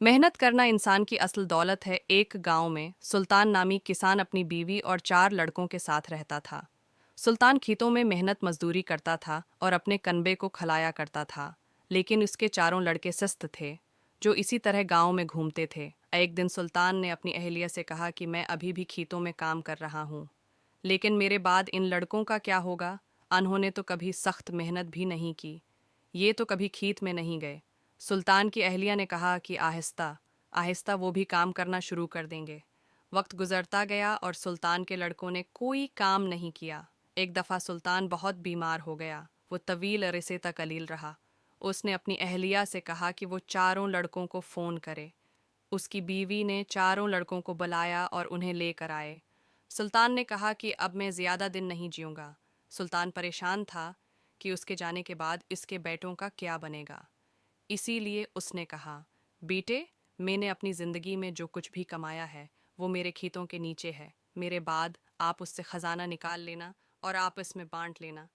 मेहनत करना इंसान की असल दौलत है। एक गांव में सुल्तान नामी किसान अपनी बीवी और 4 लड़कों के साथ रहता था। सुल्तान खेतों में मेहनत मजदूरी करता था और अपने कनबे को खलाया करता था, लेकिन उसके 4 लड़के सुस्त थे, जो इसी तरह गांव में घूमते थे। एक दिन सुल्तान ने अपनी अहलिया से कहा कि मैं अभी भी खेतों में काम कर रहा हूँ, लेकिन मेरे बाद इन लड़कों का क्या होगा? उन्होंने तो कभी सख्त मेहनत भी नहीं की, ये तो कभी खेत में नहीं गए। सुल्तान की अहलिया ने कहा कि आहिस्ता आहिस्ता वो भी काम करना शुरू कर देंगे। वक्त गुजरता गया और सुल्तान के लड़कों ने कोई काम नहीं किया। एक दफ़ा सुल्तान बहुत बीमार हो गया। वो तवील अरसे तक अलील रहा। उसने अपनी अहलिया से कहा कि वो 4 लड़कों को फ़ोन करे। उसकी बीवी ने 4 लड़कों को बुलाया और उन्हें लेकर आए। सुल्तान ने कहा कि अब मैं ज़्यादा दिन नहीं जीऊँगा। सुल्तान परेशान था कि उसके जाने के बाद इसके बेटों का क्या बनेगा। इसीलिए उसने कहा, बेटे, मैंने अपनी ज़िंदगी में जो कुछ भी कमाया है वो मेरे खेतों के नीचे है। मेरे बाद आप उससे ख़जाना निकाल लेना और आप इसमें बांट लेना।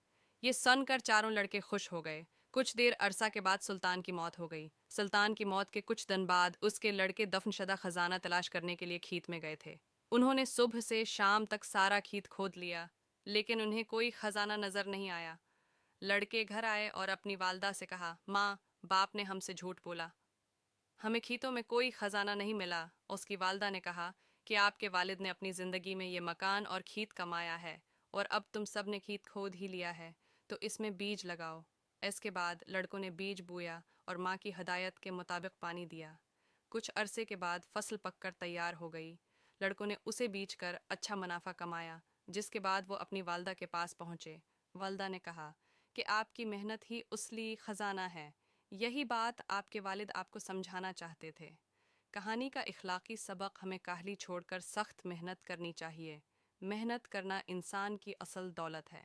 ये सुनकर 4 लड़के खुश हो गए। कुछ देर अरसा के बाद सुल्तान की मौत हो गई। सुल्तान की मौत के कुछ दिन बाद उसके लड़के दफनशदा खजाना तलाश करने के लिए खेत में गए थे। उन्होंने सुबह से शाम तक सारा खेत खोद लिया, लेकिन उन्हें कोई खजाना नजर नहीं आया। लड़के घर आए और अपनी वालदा से कहा, माँ, बाप ने हमसे झूठ बोला, हमें खेतों में कोई खजाना नहीं मिला। उसकी वालदा ने कहा कि आपके वालिद ने अपनी ज़िंदगी में ये मकान और खेत कमाया है, और अब तुम सब ने खेत खोद ही लिया है, तो इसमें बीज लगाओ। इसके बाद लड़कों ने बीज बोया और माँ की हदायत के मुताबिक पानी दिया। कुछ अरसे के बाद फसल पककर तैयार हो गई। लड़कों ने उसे बीज कर अच्छा मुनाफा कमाया, जिसके बाद वो अपनी वालदा के पास पहुँचे। वालदा ने कहा कि आपकी मेहनत ही असली ख़जाना है। यही बात आपके वालिद आपको समझाना चाहते थे। कहानी का इखलाकी सबक हमें काहली छोड़कर सख्त मेहनत करनी चाहिए। मेहनत करना इंसान की असल दौलत है।